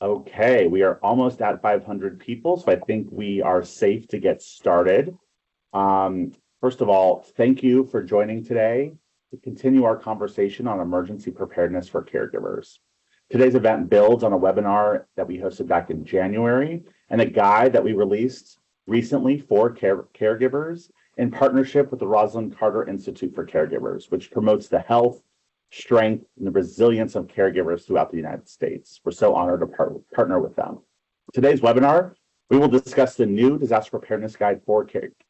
Okay, we are almost at 500 people, so I think we are safe to get started. Um, First of all, thank you for joining today to continue our conversation on emergency preparedness for caregivers. Today's event builds on a webinar that we hosted back in January and a guide that we released recently for caregivers in partnership with the Rosalynn Carter Institute for Caregivers, which promotes the health, strength, and the resilience of caregivers throughout the United States. We're so honored to partner with them. Today's webinar, we will discuss the new disaster preparedness guide for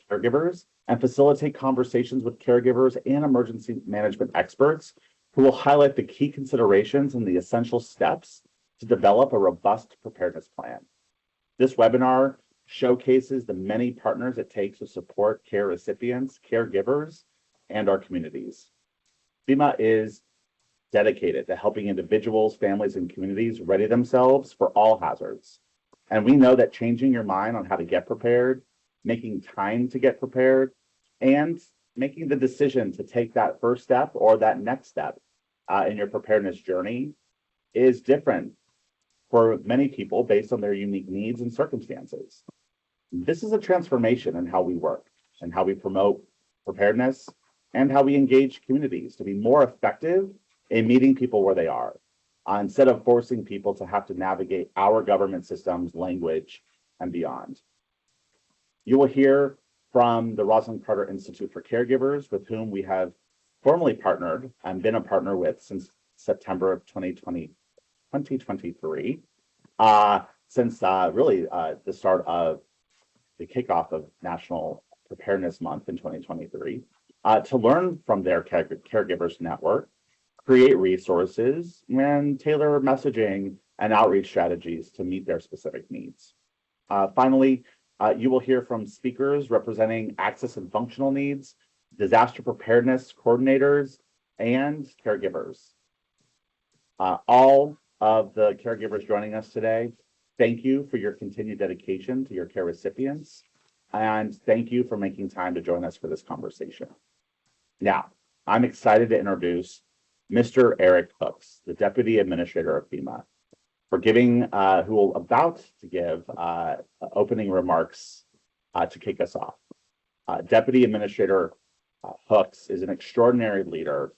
caregivers and facilitate conversations with caregivers and emergency management experts who will highlight the key considerations and the essential steps to develop a robust preparedness plan. This webinar showcases the many partners it takes to support care recipients, caregivers, and our communities. FEMA is dedicated to helping individuals, families, and communities ready themselves for all hazards. And we know that changing your mind on how to get prepared, making time to get prepared, and making the decision to take that first step or that next step in your preparedness journey is different for many people based on their unique needs and circumstances. This is a transformation in how we work and how we promote preparedness and how we engage communities to be more effective in meeting people where they are, instead of forcing people to have to navigate our government systems, language, and beyond. You will hear from the Rosalynn Carter Institute for Caregivers, with whom we have formally partnered and been a partner with since September of 2023, since really the start of the kickoff of National Preparedness Month in 2023, to learn from their caregivers network, create resources, and tailor messaging and outreach strategies to meet their specific needs. Finally, you will hear from speakers representing access and functional needs, disaster preparedness coordinators, and caregivers. All of the caregivers joining us today, thank you for your continued dedication to your care recipients, and thank you for making time to join us for this conversation. Now, I'm excited to introduce Mr. Eric Hooks, the Deputy Administrator of FEMA, for who will about to give opening remarks to kick us off. Deputy Administrator Hooks is an extraordinary leader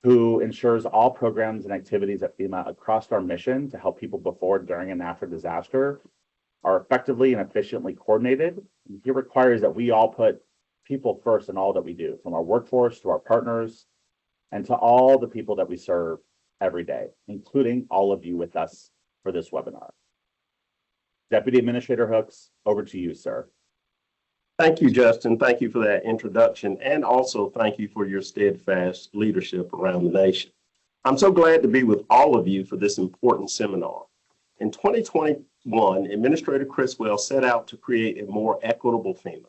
who ensures all programs and activities at FEMA across our mission to help people before, during, and after disaster are effectively and efficiently coordinated. He requires that we all put people first in all that we do, from our workforce to our partners, and to all the people that we serve every day, including all of you with us for this webinar. Deputy Administrator Hooks, over to you, sir. Thank you, Justin. Thank you for that introduction, and also thank you for your steadfast leadership around the nation. I'm so glad to be with all of you for this important seminar. In 2021, Administrator Criswell set out to create a more equitable FEMA,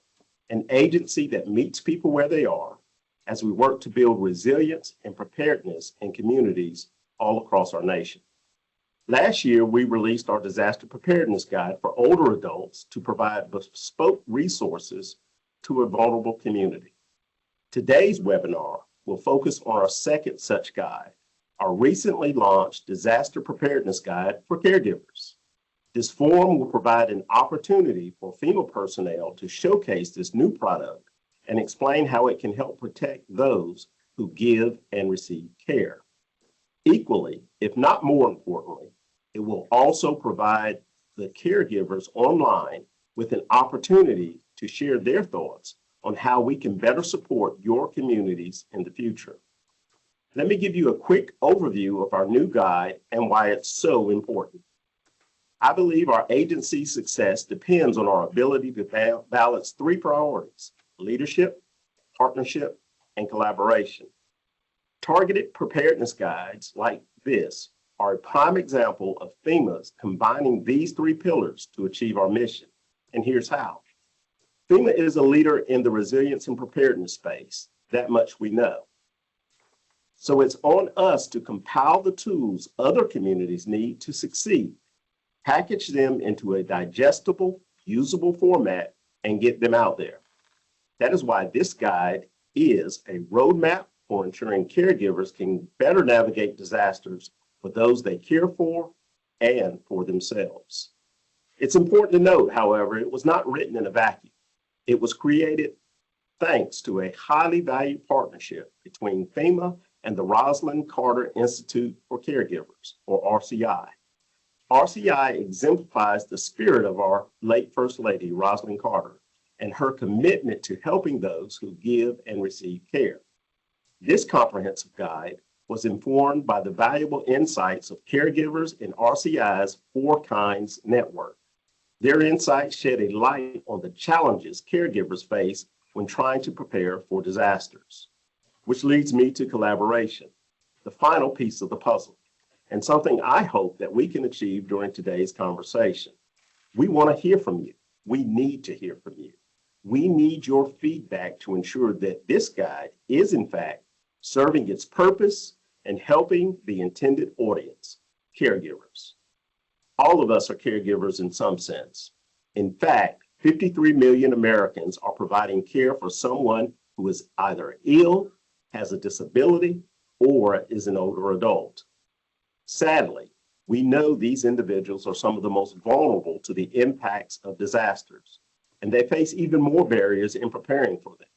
an agency that meets people where they are, as we work to build resilience and preparedness in communities all across our nation. Last year, we released our disaster preparedness guide for older adults to provide bespoke resources to a vulnerable community. Today's webinar will focus on our second such guide, our recently launched disaster preparedness guide for caregivers. This forum will provide an opportunity for FEMA personnel to showcase this new product and explain how it can help protect those who give and receive care. Equally, if not more importantly, it will also provide the caregivers online with an opportunity to share their thoughts on how we can better support your communities in the future. Let me give you a quick overview of our new guide and why it's so important. I believe our agency's success depends on our ability to balance three priorities: leadership, partnership, and collaboration. Targeted preparedness guides like this are a prime example of FEMA's combining these three pillars to achieve our mission. And here's how. FEMA is a leader in the resilience and preparedness space. That much we know. So it's on us to compile the tools other communities need to succeed, package them into a digestible, usable format, and get them out there. That is why this guide is a roadmap for ensuring caregivers can better navigate disasters for those they care for and for themselves. It's important to note, however, it was not written in a vacuum. It was created thanks to a highly valued partnership between FEMA and the Rosalynn Carter Institute for Caregivers, or RCI. RCI exemplifies the spirit of our late First Lady, Rosalynn Carter, and her commitment to helping those who give and receive care. This comprehensive guide was informed by the valuable insights of caregivers in RCI's Four Kinds network. Their insights shed a light on the challenges caregivers face when trying to prepare for disasters, which leads me to collaboration, the final piece of the puzzle, and something I hope that we can achieve during today's conversation. We want to hear from you. We need to hear from you. We need your feedback to ensure that this guide is, in fact, serving its purpose and helping the intended audience, caregivers. All of us are caregivers in some sense. In fact, 53 million Americans are providing care for someone who is either ill, has a disability, or is an older adult. Sadly, we know these individuals are some of the most vulnerable to the impacts of disasters, and they face even more barriers in preparing for them,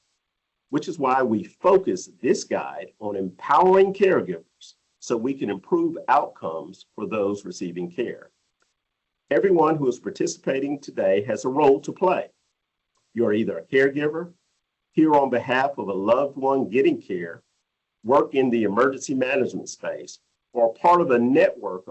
which is why we focus this guide on empowering caregivers so we can improve outcomes for those receiving care. Everyone who is participating today has a role to play. You're either a caregiver, here on behalf of a loved one getting care, work in the emergency management space, or part of a network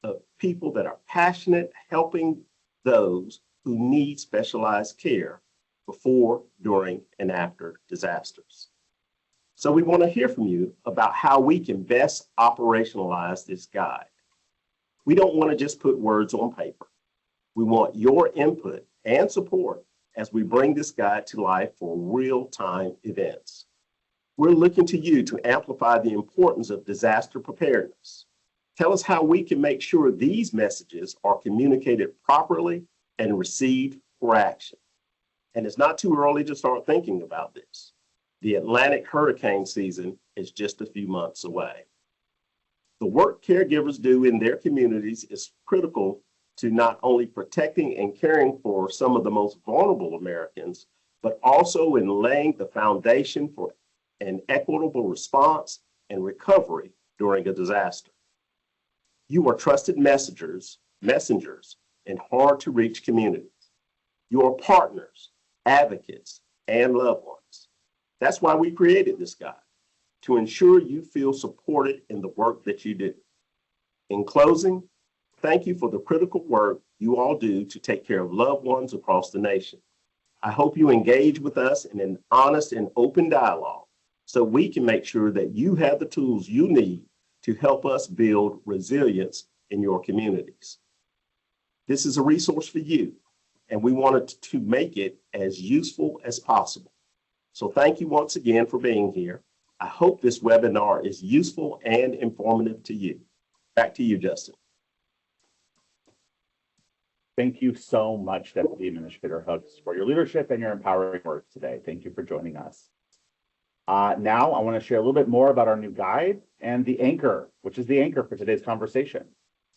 of people that are passionate helping those who need specialized care before, during, and after disasters. So we want to hear from you about how we can best operationalize this guide. We don't want to just put words on paper. We want your input and support as we bring this guide to life for real-time events. We're looking to you to amplify the importance of disaster preparedness. Tell us how we can make sure these messages are communicated properly and received for action. And it's not too early to start thinking about this. The Atlantic hurricane season is just a few months away. The work caregivers do in their communities is critical to not only protecting and caring for some of the most vulnerable Americans, but also in laying the foundation for an equitable response and recovery during a disaster. You are trusted messengers in hard-to-reach communities. You are partners, advocates, and loved ones. That's why we created this guide, to ensure you feel supported in the work that you do. In closing, thank you for the critical work you all do to take care of loved ones across the nation. I hope you engage with us in an honest and open dialogue so we can make sure that you have the tools you need to help us build resilience in your communities. This is a resource for you, and we wanted to make it as useful as possible. So thank you once again for being here. I hope this webinar is useful and informative to you. Back to you, Justin. Thank you so much, Deputy Administrator Hooks, for your leadership and your empowering work today. Thank you for joining us. Now I want to share a little bit more about our new guide and the anchor, which is the anchor for today's conversation.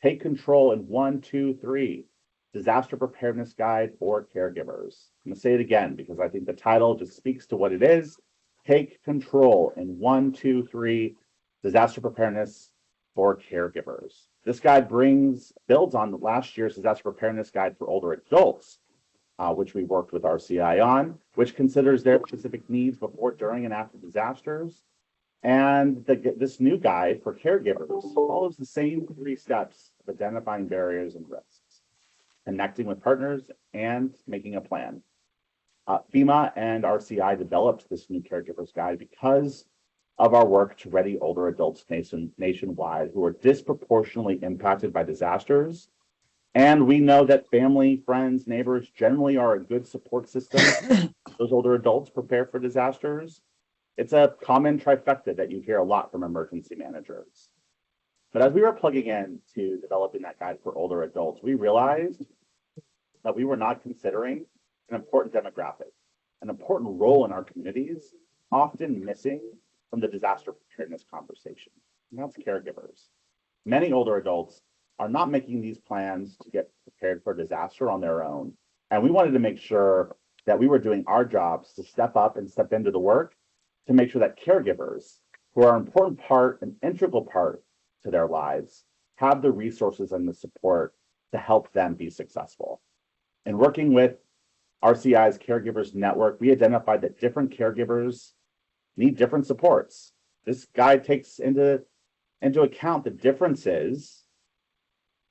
Take control in 1, 2, 3, Disaster Preparedness Guide for Caregivers. I'm going to say it again because I think the title just speaks to what it is. Take control in 1, 2, 3, Disaster Preparedness for Caregivers. This guide builds on last year's Disaster Preparedness Guide for older adults, which we worked with RCI on, which considers their specific needs before, during, and after disasters. And this new guide for caregivers follows the same 3 steps of identifying barriers and risks, connecting with partners, and making a plan. FEMA and RCI developed this new caregivers guide because of our work to ready older adults nationwide who are disproportionately impacted by disasters. And we know that family, friends, neighbors generally are a good support system. Those older adults prepare for disasters. It's a common trifecta that you hear a lot from emergency managers. But as we were plugging into developing that guide for older adults, we realized that we were not considering an important demographic, an important role in our communities, often missing from the disaster preparedness conversation, and that's caregivers. Many older adults are not making these plans to get prepared for disaster on their own. And we wanted to make sure that we were doing our jobs to step up and step into the work to make sure that caregivers, who are an important part, an integral part to their lives, have the resources and the support to help them be successful. In working with RCI's Caregivers Network, we identified that different caregivers need different supports. This guide takes into account the differences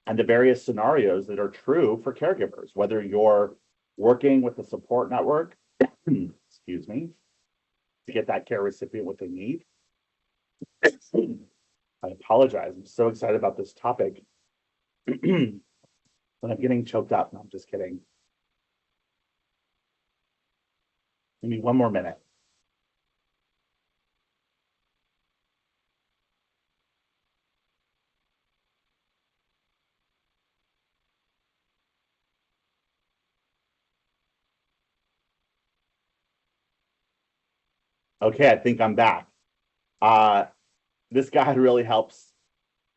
and the various scenarios that are true for caregivers, whether you're working with a support network, excuse me, to get that care recipient what they need. I apologize. I'm so excited about this topic. But I'm getting choked up. No, I'm just kidding. Give me one more minute. Okay, I think I'm back. This guide really helps.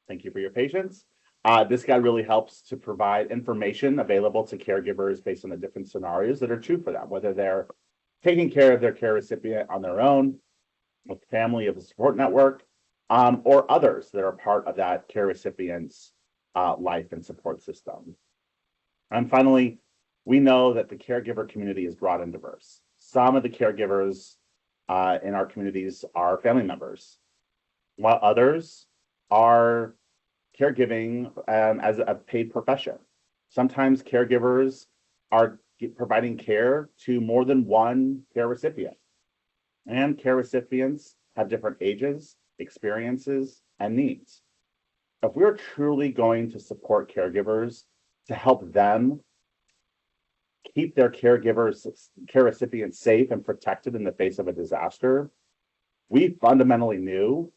Thank you for your patience. This guide really helps to provide information available to caregivers based on the different scenarios that are true for them, whether they're taking care of their care recipient on their own, with family of a support network, or others that are part of that care recipient's life and support system. And finally, we know that the caregiver community is broad and diverse. Some of the caregivers in our communities are family members, while others are caregiving as a paid profession. Sometimes caregivers are providing care to more than one care recipient. And care recipients have different ages, experiences, and needs. If we're truly going to support caregivers to help them keep their care recipients safe and protected in the face of a disaster, we fundamentally knew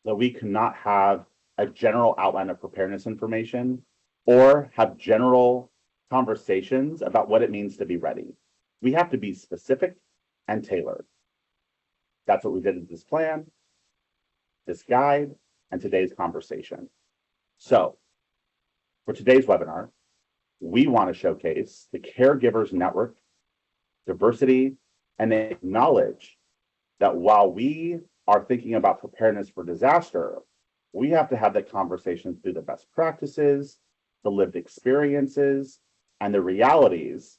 that we could not have a general outline of preparedness information or have general conversations about what it means to be ready. We have to be specific and tailored. That's what we did with this plan, this guide, and today's conversation. So, for today's webinar, we want to showcase the Caregivers Network, diversity, and acknowledge that while we are thinking about preparedness for disaster, we have to have that conversation through the best practices, the lived experiences, and the realities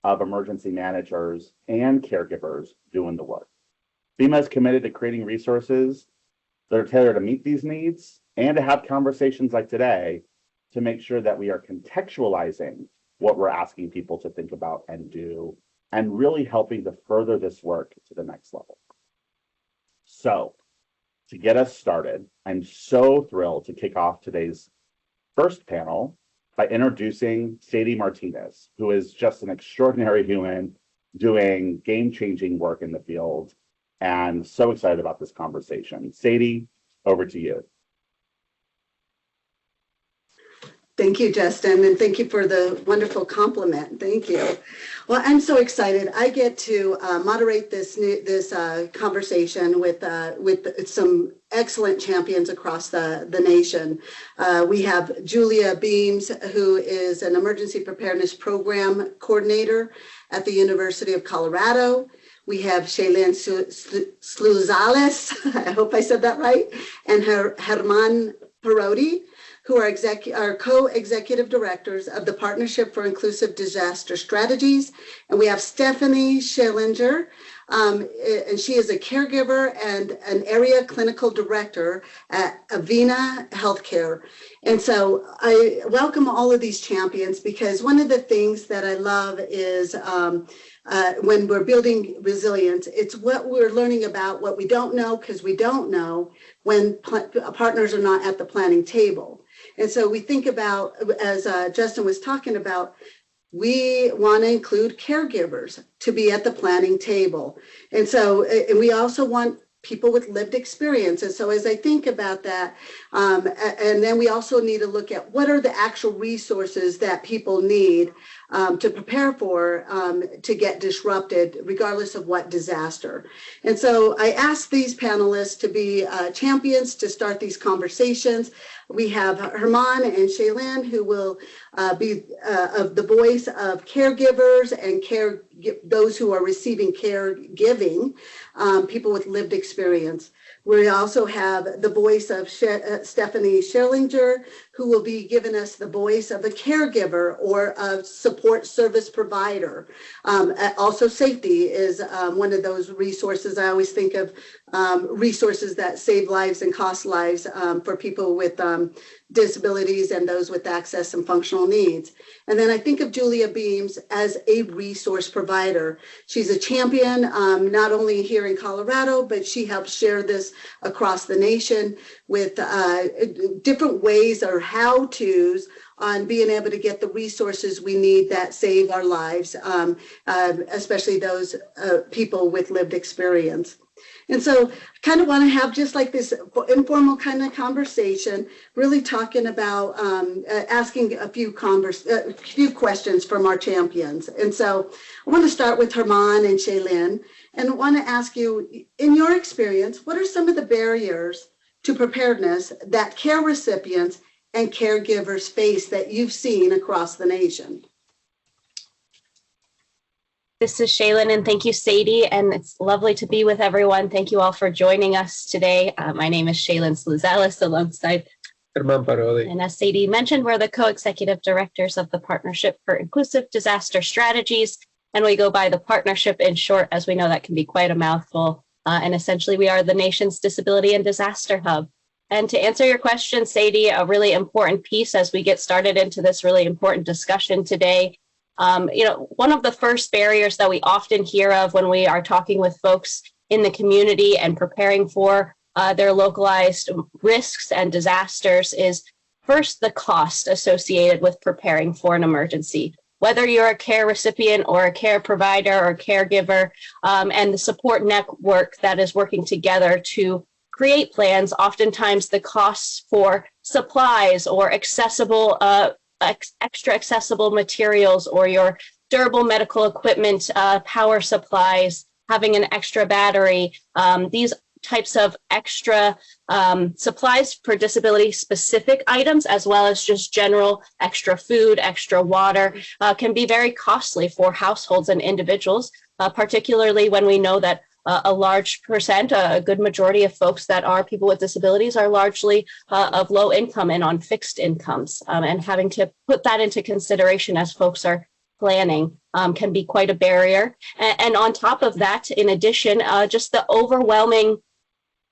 of emergency managers and caregivers doing the work. FEMA is committed to creating resources that are tailored to meet these needs and to have conversations like today to make sure that we are contextualizing what we're asking people to think about and do, and really helping to further this work to the next level. So, to get us started, I'm so thrilled to kick off today's first panel by introducing Sadie Martinez, who is just an extraordinary human doing game-changing work in the field, and so excited about this conversation. Sadie, over to you. Thank you, Justin, and thank you for the wonderful compliment. Thank you. Well, I'm so excited. I get to moderate this conversation with some excellent champions across the nation. We have Julia Beams, who is an emergency preparedness program coordinator at the University of Colorado. We have Shaylin Sluzales, I hope I said that right, and Herman Parodi, who are co-executive directors of the Partnership for Inclusive Disaster Strategies. And we have Stephanie Schillinger, and she is a caregiver and an area clinical director at Avena Healthcare. And so I welcome all of these champions, because one of the things that I love is when we're building resilience, it's what we're learning about what we don't know, because we don't know when partners are not at the planning table. And so we think about, as Justin was talking about, we want to include caregivers to be at the planning table. And so, and we also want people with lived experience. And so as I think about that, and then we also need to look at what are the actual resources that people need to prepare for to get disrupted, regardless of what disaster. And so I asked these panelists to be champions to start these conversations. We have Herman and Shaylin, who will be of the voice of caregivers and those who are receiving caregiving, people with lived experience. We also have the voice of Stephanie Scherlinger, who will be giving us the voice of a caregiver or a support service provider. Also, safety is one of those resources. I always think of resources that save lives and cost lives for people with disabilities and those with access and functional needs. And then I think of Julia Beams as a resource provider. She's a champion, not only here in Colorado, but she helps share this across the nation with different ways or how-tos on being able to get the resources we need that save our lives, especially those people with lived experience. And so I kind of want to have just like this informal kind of conversation, really talking about asking a few questions from our champions. And so I want to start with Herman and Shaylin, and I want to ask you, in your experience, what are some of the barriers to preparedness that care recipients and caregivers face that you've seen across the nation? This is Shaylin, and thank you, Sadie, and it's lovely to be with everyone. Thank you all for joining us today. My name is Shaylin Sluzalis, alongside Herman Parodi. And as Sadie mentioned, we're the co-executive directors of the Partnership for Inclusive Disaster Strategies, and we go by the partnership in short, as we know that can be quite a mouthful. And essentially, we are the nation's disability and disaster hub. And to answer your question, Sadie, a really important piece as we get started into this really important discussion today. One of the first barriers that we often hear of when we are talking with folks in the community and preparing for their localized risks and disasters is first the cost associated with preparing for an emergency. Whether you're a care recipient or a care provider or caregiver, and the support network that is working together to create plans, oftentimes the costs for supplies or accessible extra accessible materials or your durable medical equipment, power supplies, having an extra battery, these types of extra supplies for disability specific items, as well as just general extra food, extra water, can be very costly for households and individuals, particularly when we know that a large percent, a good majority of folks that are people with disabilities are largely of low income and on fixed incomes. And having to put that into consideration as folks are planning can be quite a barrier. And on top of that, in addition, just the overwhelming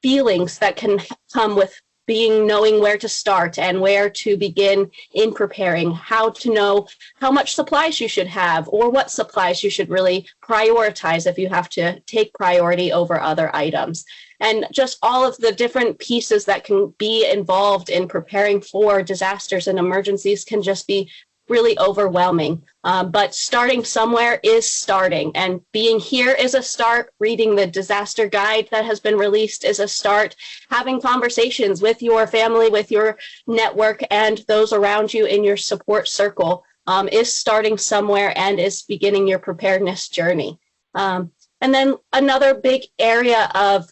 feelings that can come with knowing where to start and where to begin in preparing, how to know how much supplies you should have or what supplies you should really prioritize if you have to take priority over other items. And just all of the different pieces that can be involved in preparing for disasters and emergencies can just be really overwhelming. But starting somewhere is starting, and being here is a start. Reading the disaster guide that has been released is a start. Having conversations with your family, with your network, and those around you in your support circle is starting somewhere and is beginning your preparedness journey. And then another big area of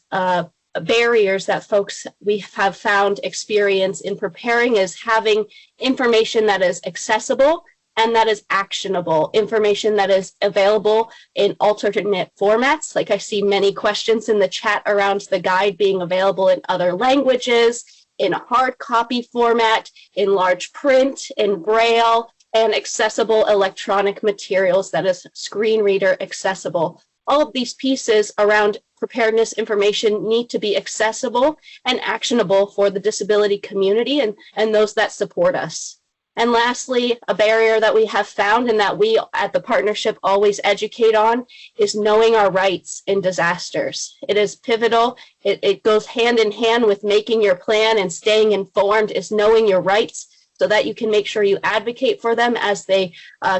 barriers that folks we have found experience in preparing is having information that is accessible and that is actionable, information that is available in alternate formats. Like I see many questions in the chat around the guide being available in other languages, in a hard copy format, in large print, in Braille, and accessible electronic materials that is screen reader accessible. All of these pieces around preparedness information need to be accessible and actionable for the disability community and those that support us. And lastly, a barrier that we have found and that we at the partnership always educate on is knowing our rights in disasters. It is pivotal. It goes hand in hand with making your plan and staying informed, is knowing your rights so that you can make sure you advocate for them as they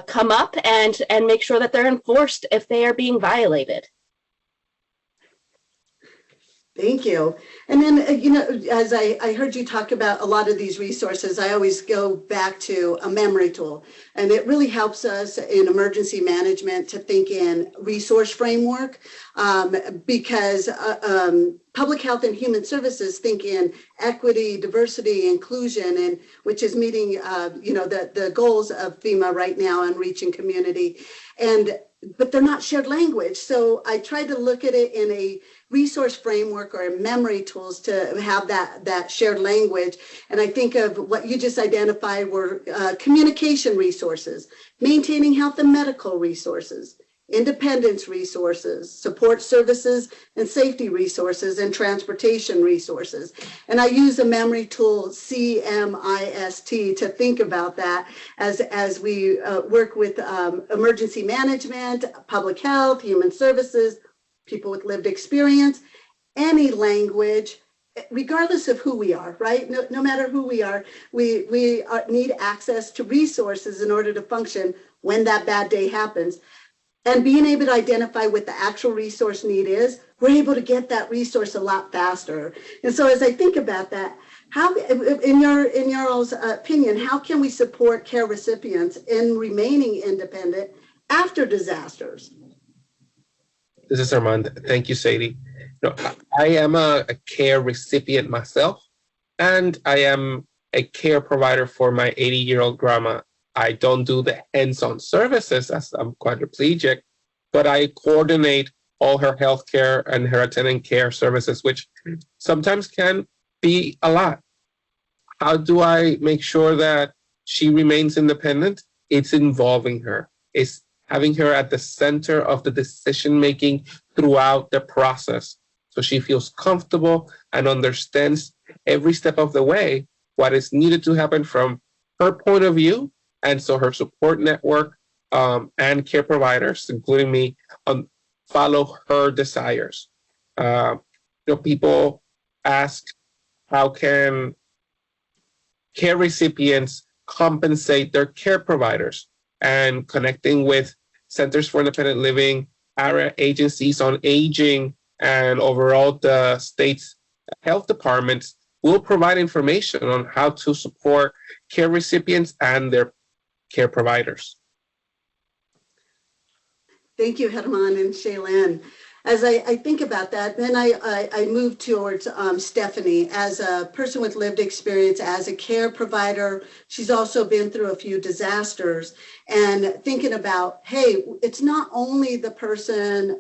come up and make sure that they're enforced if they are being violated. Thank you. And then, as I heard you talk about a lot of these resources, I always go back to a memory tool. And it really helps us in emergency management to think in resource framework because public health and human services think in equity, diversity, inclusion, and which is meeting, the goals of FEMA right now and reaching community. But they're not shared language. So I tried to look at it in a resource framework or memory tools to have that shared language. And I think of what you just identified were communication resources, maintaining health and medical resources, independence resources, support services and safety resources, and transportation resources. And I use a memory tool, CMIST, to think about that as we work with emergency management, public health, human services, people with lived experience, any language, regardless of who we are, right? No matter who we are, we need access to resources in order to function when that bad day happens. And being able to identify what the actual resource need is, we're able to get that resource a lot faster. And so as I think about that, how, in your opinion, how can we support care recipients in remaining independent after disasters? This is Armand. Thank you, Sadie. I am a care recipient myself, and I am a care provider for my 80-year-old grandma. I don't do the hands-on services as I'm quadriplegic, but I coordinate all her healthcare and her attendant care services, which sometimes can be a lot. How do I make sure that she remains independent? It's involving her. It's having her at the center of the decision-making throughout the process, so she feels comfortable and understands every step of the way what is needed to happen from her point of view. And so her support network and care providers, including me, follow her desires. People ask, how can care recipients compensate their care providers? And connecting with Centers for Independent Living, area agencies on aging, and overall the state's health departments will provide information on how to support care recipients and their care providers. Thank you, Herman and Shaylin. As I think about that, then I move towards Stephanie as a person with lived experience as a care provider. She's also been through a few disasters, and thinking about, hey, it's not only the person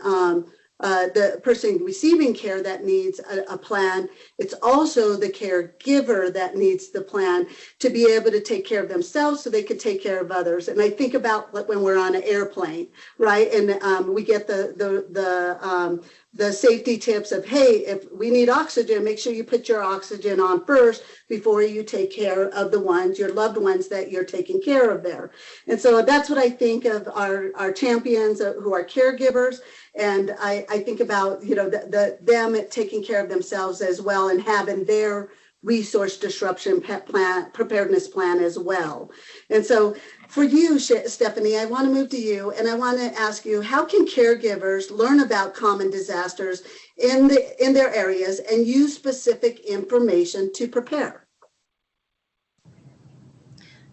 receiving care that needs a plan, it's also the caregiver that needs the plan to be able to take care of themselves so they can take care of others. And I think about when we're on an airplane, right? And we get the safety tips of, hey, if we need oxygen, make sure you put your oxygen on first before you take care of your loved ones that you're taking care of there. And so that's what I think of our champions who are caregivers. And I think about, them taking care of themselves as well and having their resource disruption preparedness plan as well. And so for you, Stephanie, I want to move to you and I want to ask you, how can caregivers learn about common disasters in their areas and use specific information to prepare?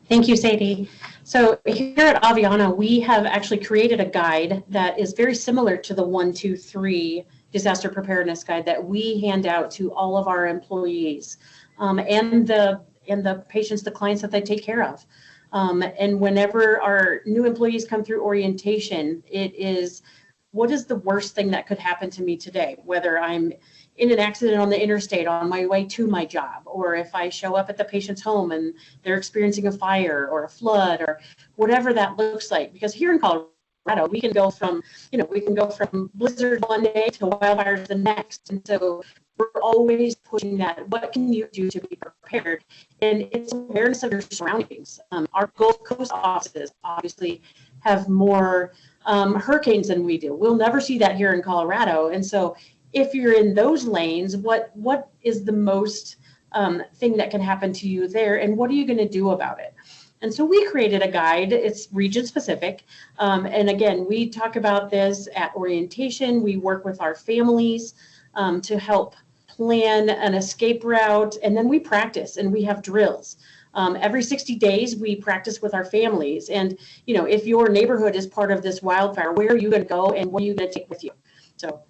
Thank you, Sadie. So here at Aviana, we have actually created a guide that is very similar to the 1, 2, 3 disaster preparedness guide that we hand out to all of our employees and the patients, the clients that they take care of. And whenever our new employees come through orientation, it is, what is the worst thing that could happen to me today? Whether I'm in an accident on the interstate on my way to my job, or if I show up at the patient's home and they're experiencing a fire or a flood or whatever that looks like. Because here in Colorado, we can go from blizzard one day to wildfires the next. And so we're always pushing that. What can you do to be prepared? And it's awareness of your surroundings. Our Gulf Coast offices obviously have more hurricanes than we do. We'll never see that here in Colorado. And so if you're in those lanes, what is the most thing that can happen to you there, and what are you going to do about it? And so we created a guide. It's region specific. And again, we talk about this at orientation. We work with our families to help plan an escape route, and then we practice and we have drills. Every 60 days, we practice with our families. And, if your neighborhood is part of this wildfire, where are you going to go and what are you going to take with you? So.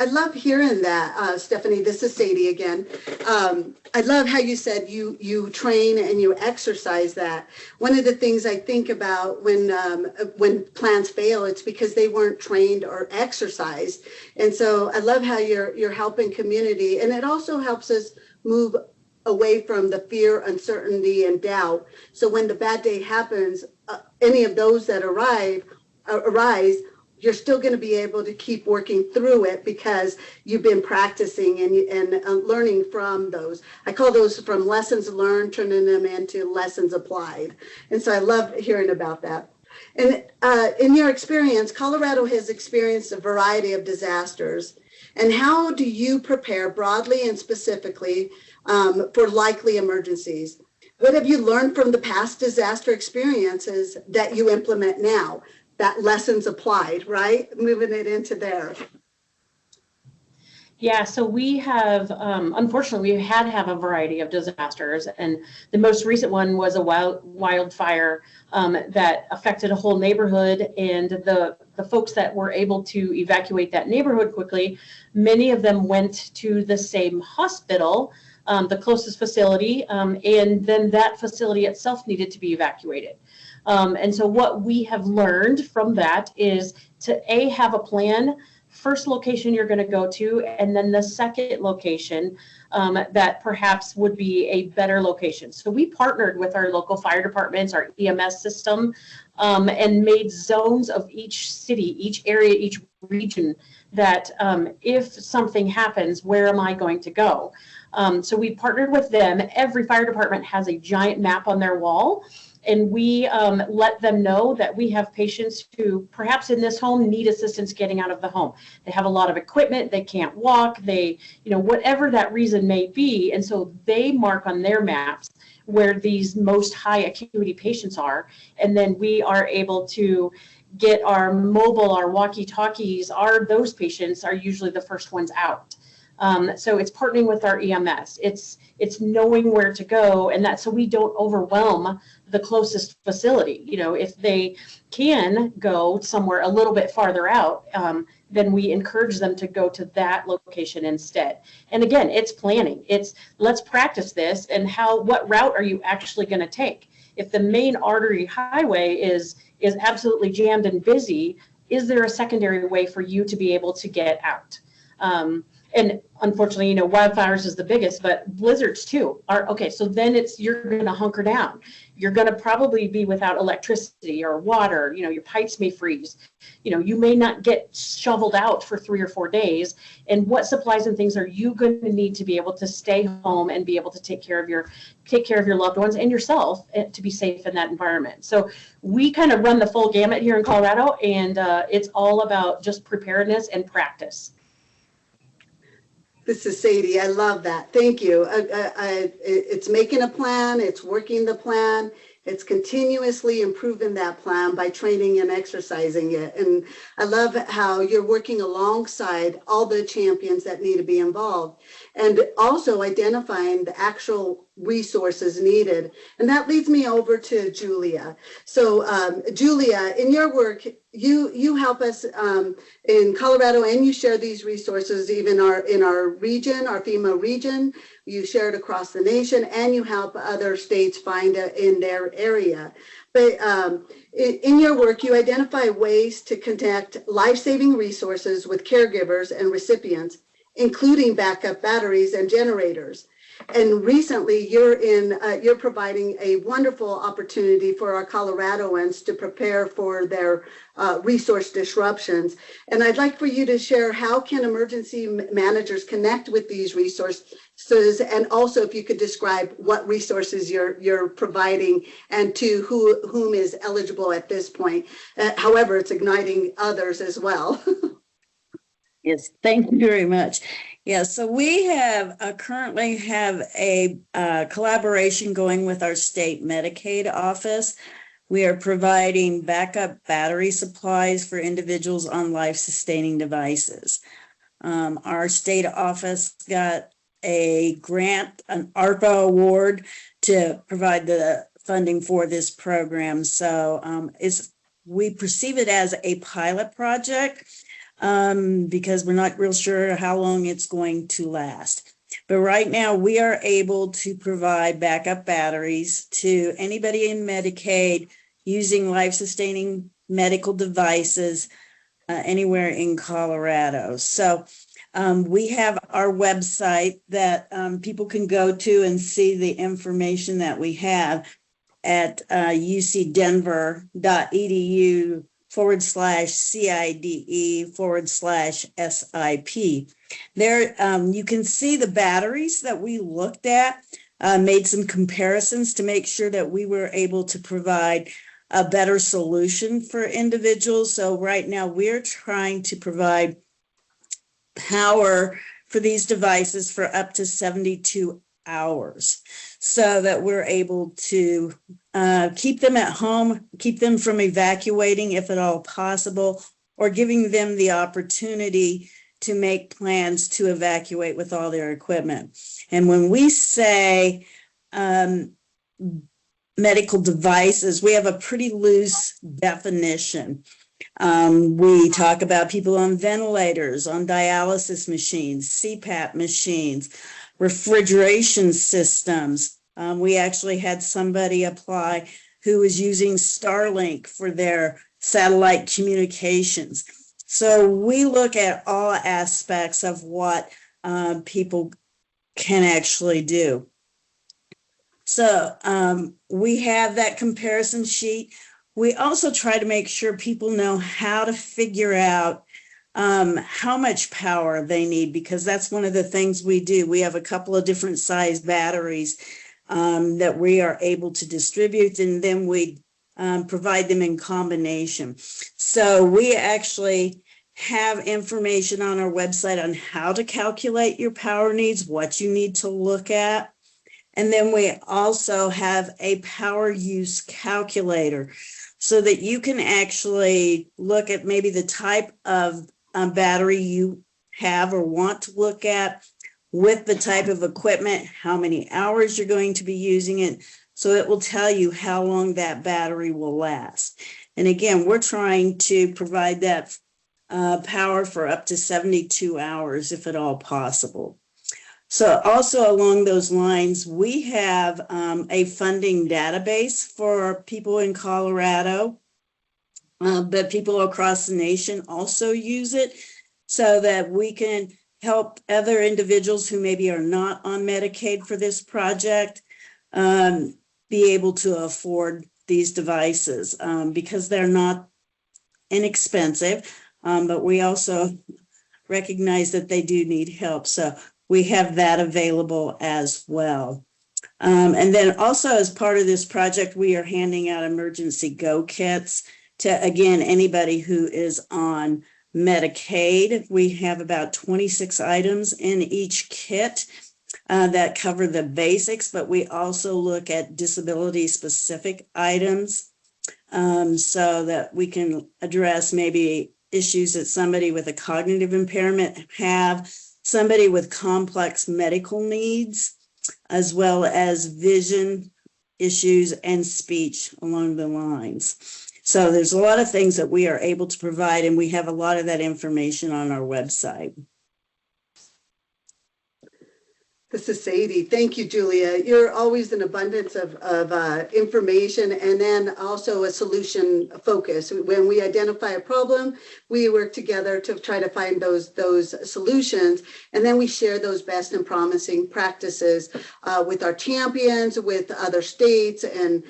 I love hearing that, Stephanie. This is Sadie again. I love how you said you train and you exercise that. One of the things I think about when plans fail, it's because they weren't trained or exercised. And so I love how you're helping community, and it also helps us move away from the fear, uncertainty, and doubt. So when the bad day happens, any of those that arise, you're still going to be able to keep working through it because you've been practicing and learning from those. I call those from lessons learned, turning them into lessons applied. And so I love hearing about that. And in your experience, Colorado has experienced a variety of disasters. And how do you prepare broadly and specifically for likely emergencies? What have you learned from the past disaster experiences that you implement now? That lessons applied, right? Moving it into there. Yeah, so we have, unfortunately, we had to have a variety of disasters. And the most recent one was a wildfire that affected a whole neighborhood. And the folks that were able to evacuate that neighborhood quickly, many of them went to the same hospital, the closest facility, and then that facility itself needed to be evacuated. And so what we have learned from that is to have a plan, first location you're going to go to, and then the second location that perhaps would be a better location. So we partnered with our local fire departments, our EMS system, and made zones of each city, each area, each region that if something happens, where am I going to go? So we partnered with them. Every fire department has a giant map on their wall. And we let them know that we have patients who perhaps in this home need assistance getting out of the home. They have a lot of equipment, they can't walk, whatever that reason may be. And so they mark on their maps where these most high acuity patients are. And then we are able to get our mobile, our walkie-talkies, those patients are usually the first ones out. So it's partnering with our EMS. It's knowing where to go, and that so we don't overwhelm the closest facility. If they can go somewhere a little bit farther out, then we encourage them to go to that location instead. And again, it's planning. It's let's practice this, and what route are you actually going to take? If the main artery highway is absolutely jammed and busy, is there a secondary way for you to be able to get out? And unfortunately, wildfires is the biggest, but blizzards too are okay. So then you're going to hunker down. You're going to probably be without electricity or water. Your pipes may freeze. You may not get shoveled out for 3 or 4 days. And what supplies and things are you going to need to be able to stay home and be able to take care of your loved ones and yourself to be safe in that environment? So we kind of run the full gamut here in Colorado, and it's all about just preparedness and practice. This is Sadie. I love that. Thank you. It's making a plan. It's working the plan. It's continuously improving that plan by training and exercising it. And I love how you're working alongside all the champions that need to be involved and also identifying the actual resources needed. And that leads me over to Julia. So Julia, in your work, you help us in Colorado, and you share these resources even in our region, our FEMA region. You share it across the nation, and you help other states find it in their area. But in your work, you identify ways to connect life-saving resources with caregivers and recipients, including backup batteries and generators. And recently, you're providing a wonderful opportunity for our Coloradoans to prepare for their resource disruptions. And I'd like for you to share how can emergency managers connect with these resources, and also if you could describe what resources you're providing and to whom is eligible at this point. However, it's igniting others as well. Yes, thank you very much. Yeah, so we have currently have a collaboration going with our state Medicaid office. We are providing backup battery supplies for individuals on life-sustaining devices. Our state office got a grant, an ARPA award to provide the funding for this program. So we perceive it as a pilot project because we're not real sure how long it's going to last. But right now we are able to provide backup batteries to anybody in Medicaid using life-sustaining medical devices anywhere in Colorado. So we have our website that people can go to and see the information that we have at ucdenver.edu/CIDE/SIP. There you can see the batteries that we looked at, made some comparisons to make sure that we were able to provide a better solution for individuals. So right now we're trying to provide power for these devices for up to 72 hours so that we're able to keep them at home, keep them from evacuating if at all possible, or giving them the opportunity to make plans to evacuate with all their equipment. And when we say medical devices, we have a pretty loose definition. We talk about people on ventilators, on dialysis machines, CPAP machines, refrigeration systems. We actually had somebody apply who was using Starlink for their satellite communications. So we look at all aspects of what people can actually do. So we have that comparison sheet. We also try to make sure people know how to figure out how much power they need, because that's one of the things we do. We have a couple of different size batteries that we are able to distribute, and then we provide them in combination. So we actually have information on our website on how to calculate your power needs, what you need to look at. And then we also have a power use calculator so that you can actually look at maybe the type of battery you have or want to look at with the type of equipment, how many hours you're going to be using it. So it will tell you how long that battery will last. And again, we're trying to provide that power for up to 72 hours, if at all possible. So also along those lines, we have a funding database for people in Colorado, but people across the nation also use it so that we can help other individuals who maybe are not on Medicaid for this project be able to afford these devices because they're not inexpensive, but we also recognize that they do need help. So we have that available as well. And then also as part of this project, we are handing out emergency go kits to, again, anybody who is on Medicaid. We have about 26 items in each kit that cover the basics, but we also look at disability specific items so that we can address maybe issues that somebody with a cognitive impairment have, somebody with complex medical needs, as well as vision issues and speech along the lines. So there's a lot of things that we are able to provide, and we have a lot of that information on our website. This is Sadie. Thank you, Julia. You're always an abundance of information and then also a solution focus. When we identify a problem, we work together to try to find those solutions, and then we share those best and promising practices with our champions, with other states, and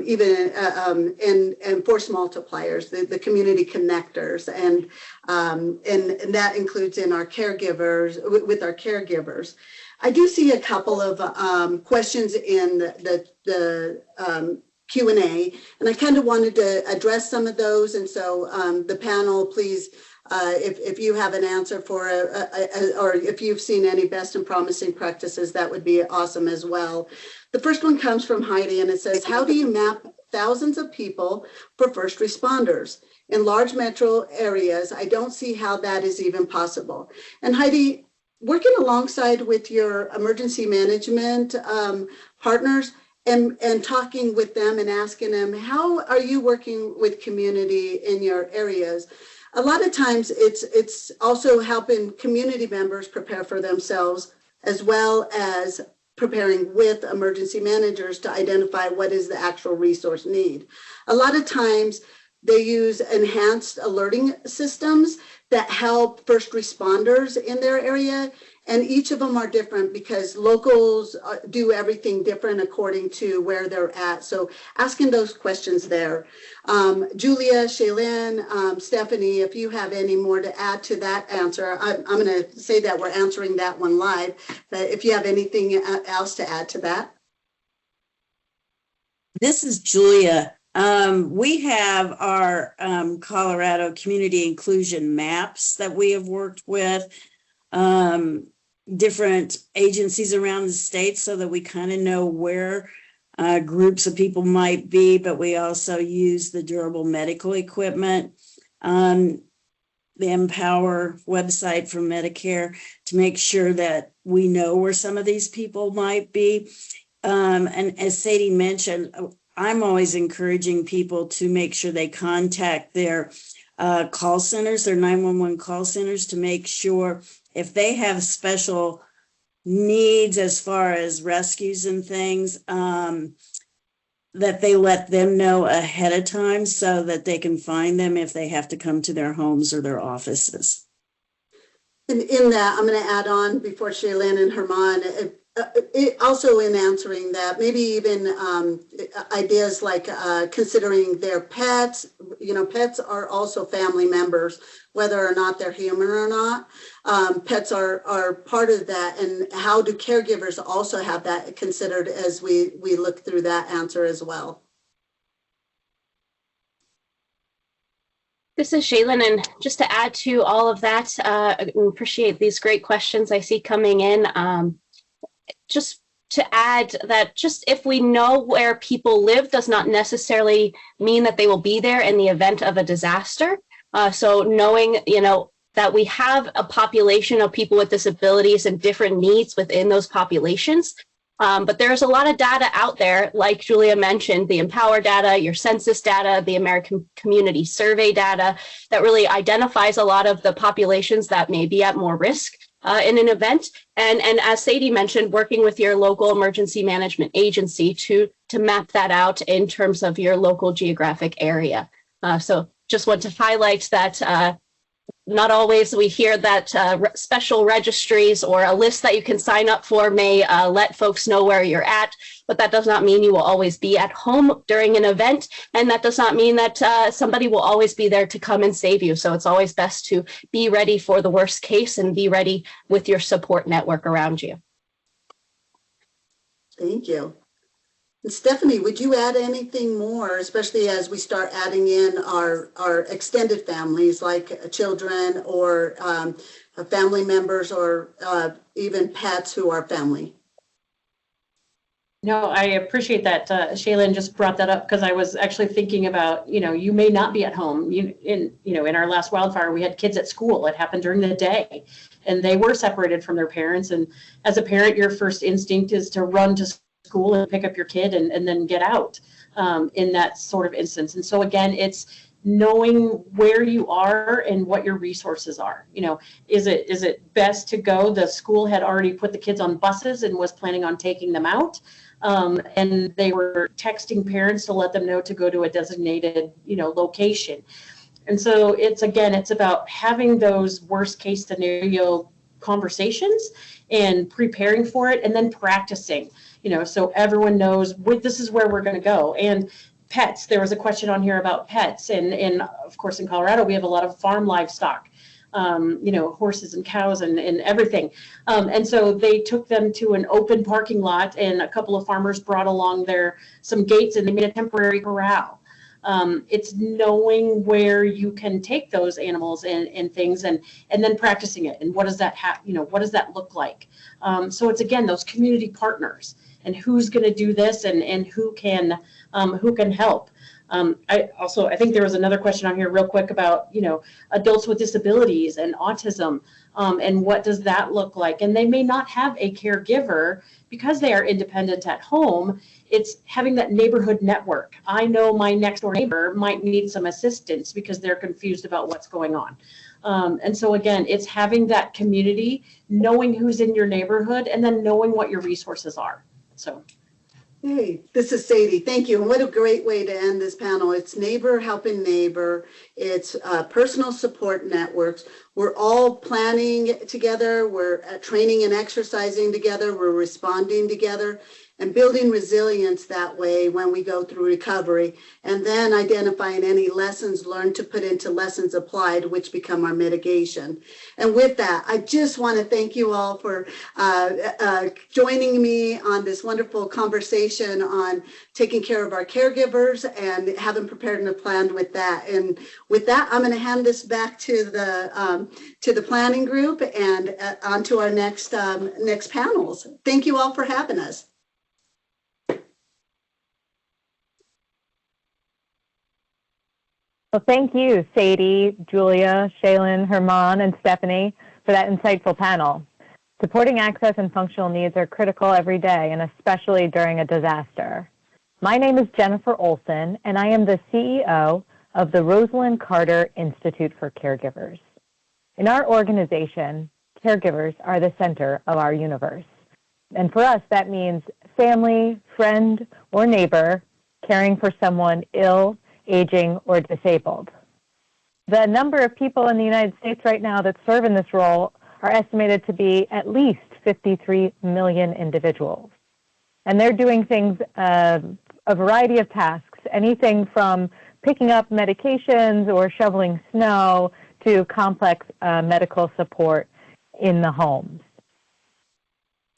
even and force multipliers, the community connectors, and that includes in our caregivers, with our caregivers. I do see a couple of questions in the Q&A, and I kind of wanted to address some of those. And so the panel, please, if you have an answer for or if you've seen any best and promising practices, that would be awesome as well. The first one comes from Heidi, and it says, how do you map thousands of people for first responders. In large metro areas, I don't see how that is even possible. And Heidi, working alongside with your emergency management partners and talking with them and asking them, how are you working with community in your areas? A lot of times it's also helping community members prepare for themselves, as well as preparing with emergency managers to identify what is the actual resource need. A lot of times they use enhanced alerting systems that help first responders in their area. And each of them are different because locals do everything different according to where they're at. So asking those questions there. Julia, Shaylin, Stephanie, if you have any more to add to that answer, I'm going to say that we're answering that one live, but if you have anything else to add to that. This is Julia. We have our Colorado community inclusion maps that we have worked with different agencies around the state so that we kind of know where groups of people might be, but we also use the durable medical equipment on the Empower website for Medicare to make sure that we know where some of these people might be. And as Sadie mentioned, I'm always encouraging people to make sure they contact their call centers, their 911 call centers, to make sure if they have special needs as far as rescues and things, that they let them know ahead of time so that they can find them if they have to come to their homes or their offices. And in that, I'm going to add on before Shaylin and Herman, also in answering that, maybe even ideas like considering their pets. You know, pets are also family members, whether or not they're human or not. Pets are part of that. And how do caregivers also have that considered as we look through that answer as well? This is Shaylin, and just to add to all of that, I appreciate these great questions I see coming in. Just to add that just if we know where people live does not necessarily mean that they will be there in the event of a disaster. So knowing, you know, that we have a population of people with disabilities and different needs within those populations. But there's a lot of data out there, like Julia mentioned, the Empower data, your census data, the American Community Survey data, that really identifies a lot of the populations that may be at more risk in an event. And as Sadie mentioned, working with your local emergency management agency to map that out in terms of your local geographic area. So just want to highlight that not always we hear that special registries or a list that you can sign up for may let folks know where you're at, but that does not mean you will always be at home during an event. And that does not mean that somebody will always be there to come and save you. So it's always best to be ready for the worst case and be ready with your support network around you. Thank you. And Stephanie, would you add anything more, especially as we start adding in our extended families like children or family members or even pets who are family? No, I appreciate that. Shaylin just brought that up because I was actually thinking about, you know, you may not be at home. In our last wildfire, we had kids at school. It happened during the day and they were separated from their parents. And as a parent, your first instinct is to run to school and pick up your kid and then get out in that sort of instance. And so again, it's knowing where you are and what your resources are. You know, is it best to go? The school had already put the kids on buses and was planning on taking them out. And they were texting parents to let them know to go to a designated, location. And so it's about having those worst case scenario conversations and preparing for it and then practicing, so everyone knows this is where we're going to go. And pets, there was a question on here about pets. And of course, in Colorado, we have a lot of farm livestock, horses and cows and everything. And so they took them to an open parking lot and a couple of farmers brought along some gates and they made a temporary corral. It's knowing where you can take those animals and things and then practicing it. And what does that what does that look like? So it's, again, those community partners and who's going to do this and who can help. I think there was another question on here real quick about, adults with disabilities and autism, and what does that look like? And they may not have a caregiver because they are independent at home. It's having that neighborhood network. I know my next door neighbor might need some assistance because they're confused about what's going on. And so again, it's having that community, knowing who's in your neighborhood, and then knowing what your resources are. So. Hey, this is Sadie. Thank you. And what a great way to end this panel. It's neighbor helping neighbor. It's personal support networks. We're all planning together. We're training and exercising together. We're responding together and building resilience that way when we go through recovery, and then identifying any lessons learned to put into lessons applied, which become our mitigation. And with that, I just want to thank you all for joining me on this wonderful conversation on taking care of our caregivers and having prepared and planned with that. And with that, I'm going to hand this back to the planning group and on to our next panels. Thank you all for having us. Well, thank you, Sadie, Julia, Shaylin, Herman, and Stephanie for that insightful panel. Supporting access and functional needs are critical every day, and especially during a disaster. My name is Jennifer Olson, and I am the CEO of the Rosalynn Carter Institute for Caregivers. In our organization, caregivers are the center of our universe. And for us, that means family, friend, or neighbor caring for someone ill, aging, or disabled. The number of people in the United States right now that serve in this role are estimated to be at least 53 million individuals. And they're doing things, a variety of tasks, anything from picking up medications or shoveling snow to complex medical support in the homes.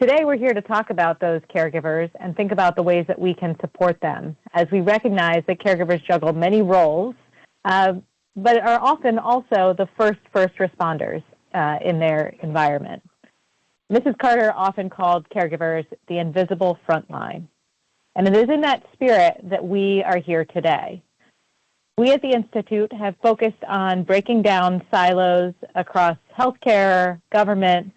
Today, we're here to talk about those caregivers and think about the ways that we can support them, as we recognize that caregivers juggle many roles, but are often also the first responders in their environment. Mrs. Carter often called caregivers the invisible front line, and it is in that spirit that we are here today. We at the Institute have focused on breaking down silos across healthcare, government,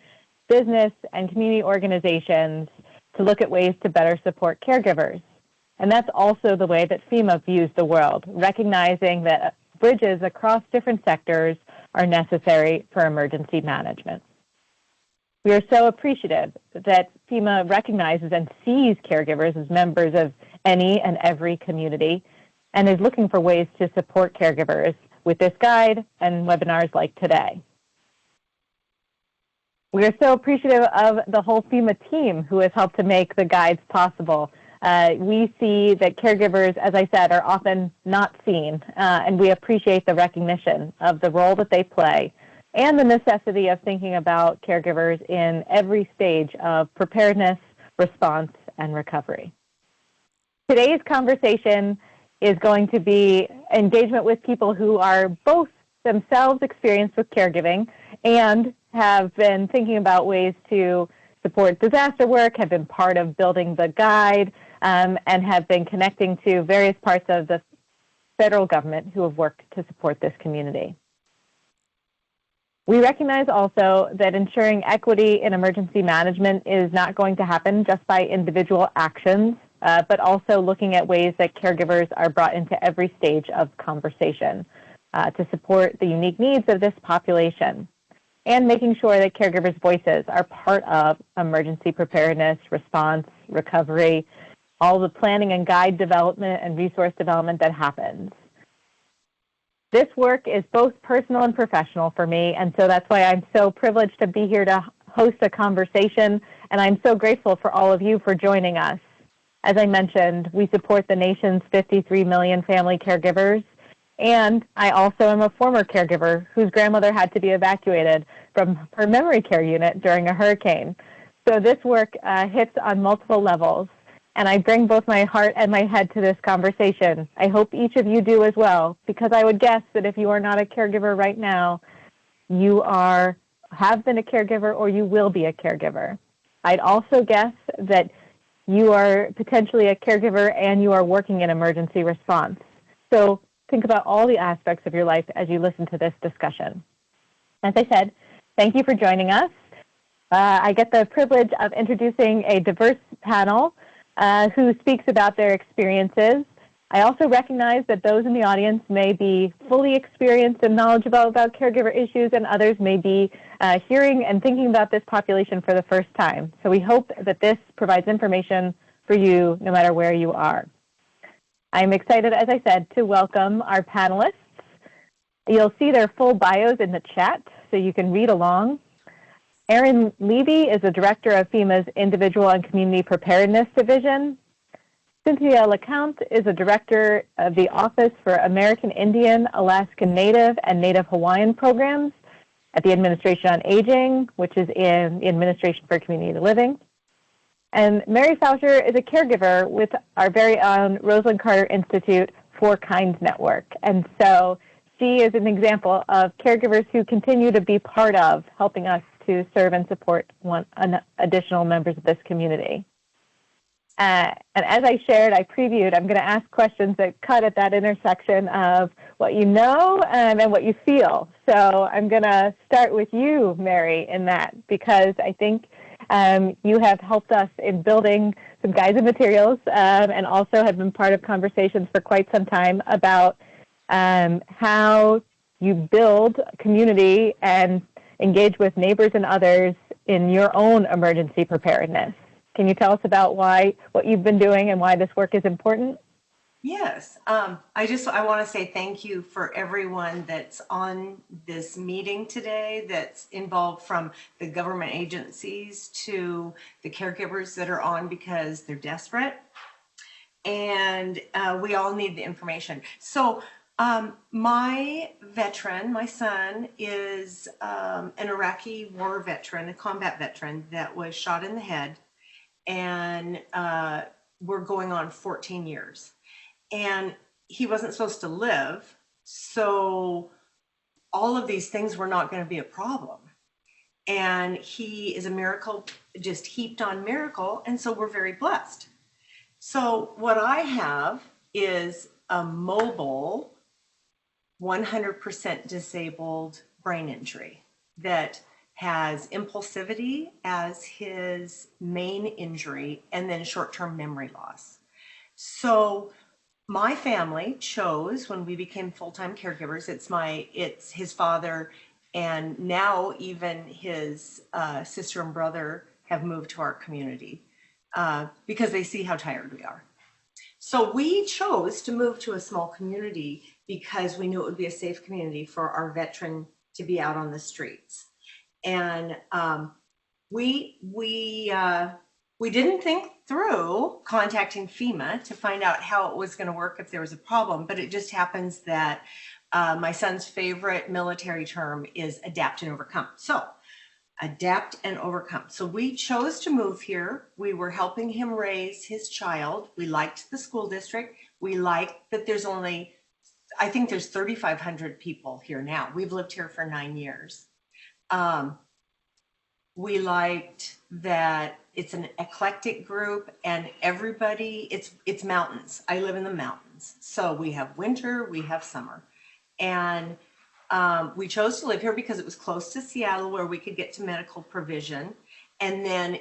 business, and community organizations to look at ways to better support caregivers. And that's also the way that FEMA views the world, recognizing that bridges across different sectors are necessary for emergency management. We are so appreciative that FEMA recognizes and sees caregivers as members of any and every community and is looking for ways to support caregivers with this guide and webinars like today. We are so appreciative of the whole FEMA team who has helped to make the guides possible. We see that caregivers, as I said, are often not seen, and we appreciate the recognition of the role that they play and the necessity of thinking about caregivers in every stage of preparedness, response, and recovery. Today's conversation is going to be engagement with people who are both themselves experienced with caregiving and have been thinking about ways to support disaster work, have been part of building the guide, and have been connecting to various parts of the federal government who have worked to support this community. We recognize also that ensuring equity in emergency management is not going to happen just by individual actions, but also looking at ways that caregivers are brought into every stage of conversation to support the unique needs of this population, and making sure that caregivers' voices are part of emergency preparedness, response, recovery, all the planning and guide development and resource development that happens. This work is both personal and professional for me, and so that's why I'm so privileged to be here to host a conversation, and I'm so grateful for all of you for joining us. As I mentioned, we support the nation's 53 million family caregivers, and I also am a former caregiver whose grandmother had to be evacuated from her memory care unit during a hurricane. So this work hits on multiple levels, and I bring both my heart and my head to this conversation. I hope each of you do as well, because I would guess that if you are not a caregiver right now, you have been a caregiver or you will be a caregiver. I'd also guess that you are potentially a caregiver and you are working in emergency response. So think about all the aspects of your life as you listen to this discussion. As I said, thank you for joining us. I get the privilege of introducing a diverse panel who speaks about their experiences. I also recognize that those in the audience may be fully experienced and knowledgeable about caregiver issues, and others may be hearing and thinking about this population for the first time. So we hope that this provides information for you no matter where you are. I'm excited, as I said, to welcome our panelists. You'll see their full bios in the chat so you can read along. Erin Levy is the director of FEMA's Individual and Community Preparedness Division. Cynthia LeCount is a director of the Office for American Indian, Alaskan Native, and Native Hawaiian Programs at the Administration on Aging, which is in the Administration for Community Living. And Mary Foucher is a caregiver with our very own Rosalynn Carter Institute For Kind Network. And so she is an example of caregivers who continue to be part of helping us to serve and support additional members of this community. And as I shared, I previewed, I'm going to ask questions that cut at that intersection of what you know and what you feel. So I'm going to start with you, Mary, in that, because I think you have helped us in building some guides and materials and also have been part of conversations for quite some time about how you build community and engage with neighbors and others in your own emergency preparedness. Can you tell us about what you've been doing and why this work is important? Yes, I want to say thank you for everyone that's on this meeting today, that's involved, from the government agencies to the caregivers that are on because they're desperate, and we all need the information. So my son is an Iraqi war veteran, a combat veteran that was shot in the head, and we're going on 14 years. And he wasn't supposed to live, so all of these things were not going to be a problem. And he is a miracle, just heaped on miracle, and so we're very blessed. So what I have is a mobile, 100% disabled brain injury that has impulsivity as his main injury, and then short-term memory loss. So my family chose, when we became full-time caregivers, it's his father, and now even his sister and brother have moved to our community because they see how tired we are. So we chose to move to a small community because we knew it would be a safe community for our veteran to be out on the streets. And we didn't think through contacting FEMA to find out how it was going to work if there was a problem, but it just happens that my son's favorite military term is adapt and overcome. So adapt and overcome. So we chose to move here. We were helping him raise his child. We liked the school district. We liked that I think there's 3,500 people here now. We've lived here for 9 years. We liked that it's an eclectic group, and everybody, it's mountains. I live in the mountains. So we have winter, we have summer. And we chose to live here because it was close to Seattle, where we could get to medical provision. And then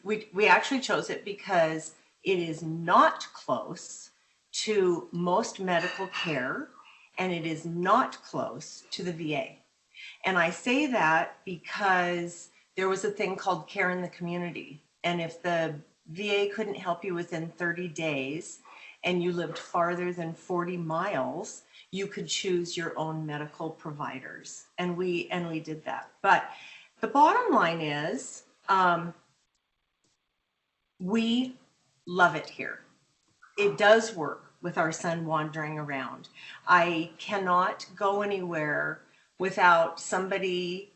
we actually chose it because it is not close to most medical care, and it is not close to the VA. And I say that because there was a thing called care in the community. And if the VA couldn't help you within 30 days and you lived farther than 40 miles, you could choose your own medical providers. And we did that. But the bottom line is, we love it here. It does work with our son wandering around. I cannot go anywhere without somebody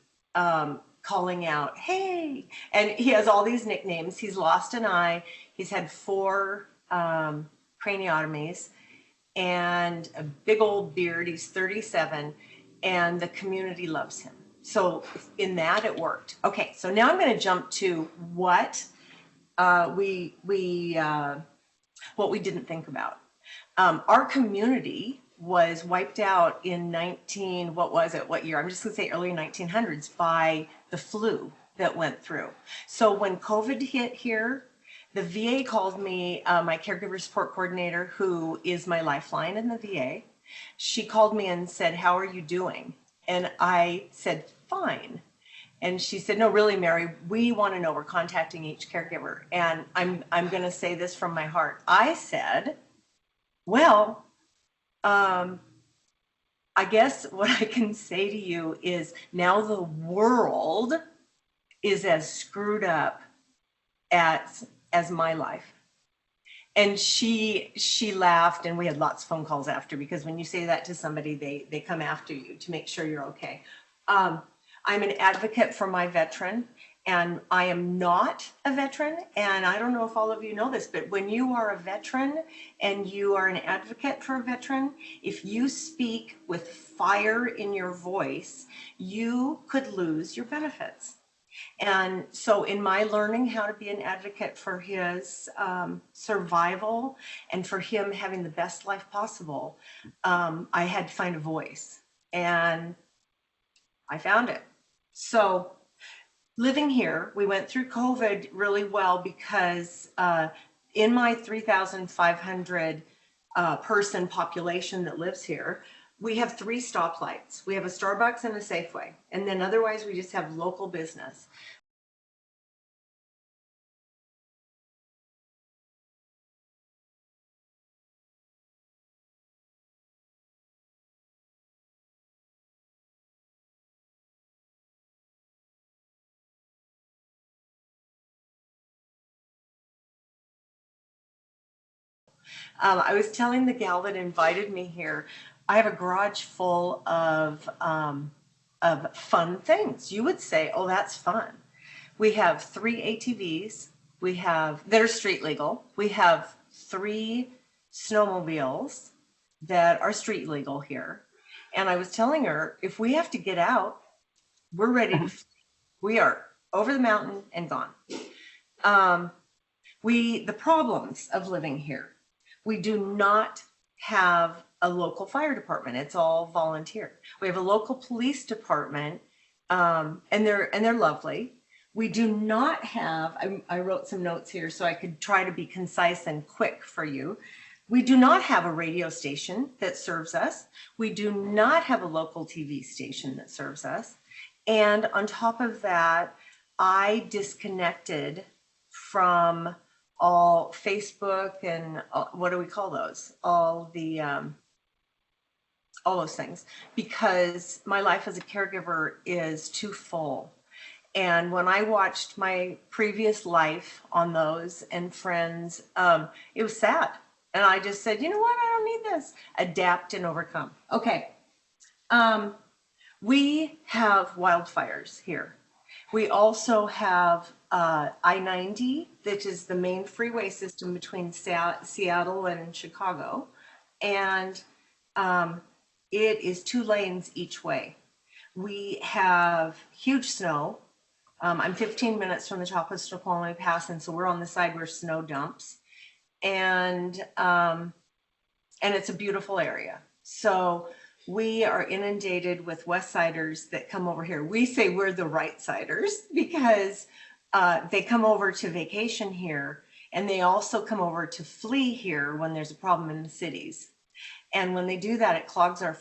calling out, hey, and he has all these nicknames. He's lost an eye. He's had 4 craniotomies and a big old beard. He's 37, and the community loves him. So in that, it worked. Okay, so now I'm going to jump to what what we didn't think about. Our community was wiped out in what year? I'm just gonna say early 1900s by the flu that went through. So when COVID hit here, the VA called me, my caregiver support coordinator, who is my lifeline in the VA. She called me and said, "How are you doing?" And I said, "Fine." And she said, "No, really, Mary, we want to know. We're contacting each caregiver." And I'm going to say this from my heart. I said, "Well, I guess what I can say to you is now the world is as screwed up as my life." And she laughed, and we had lots of phone calls after, because when you say that to somebody, they come after you to make sure you're okay. I'm an advocate for my veteran, and I am not a veteran. And I don't know if all of you know this, but when you are a veteran and you are an advocate for a veteran, if you speak with fire in your voice, you could lose your benefits. And so in my learning how to be an advocate for his survival and for him having the best life possible, I had to find a voice, and I found it. So living here, we went through COVID really well, because in my 3,500 person population that lives here, we have 3 stoplights. We have a Starbucks and a Safeway, and then otherwise we just have local business. I was telling the gal that invited me here, I have a garage full of fun things. You would say, "Oh, that's fun." We have 3 ATVs. That are street legal. We have 3 snowmobiles that are street legal here. And I was telling her, if we have to get out, we're ready to, we are over the mountain and gone. The problems of living here. We do not have a local fire department. It's all volunteer. We have a local police department, and they're lovely. We do not have, I wrote some notes here so I could try to be concise and quick for you. We do not have a radio station that serves us. We do not have a local TV station that serves us. And on top of that, I disconnected from all Facebook and what do we call those? All those things, because my life as a caregiver is too full. And when I watched my previous life on those and friends, it was sad. And I just said, you know what? I don't need this. Adapt and overcome. Okay. We have wildfires here. We also have I-90, which is the main freeway system between Seattle and Chicago. And it is 2 lanes each way. We have huge snow. I'm 15 minutes from the top of Snoqualmie Pass, and so we're on the side where snow dumps. And it's a beautiful area. So we are inundated with West Siders that come over here. We say we're the Right Siders because they come over to vacation here, and they also come over to flee here when there's a problem in the cities. And when they do that, it clogs our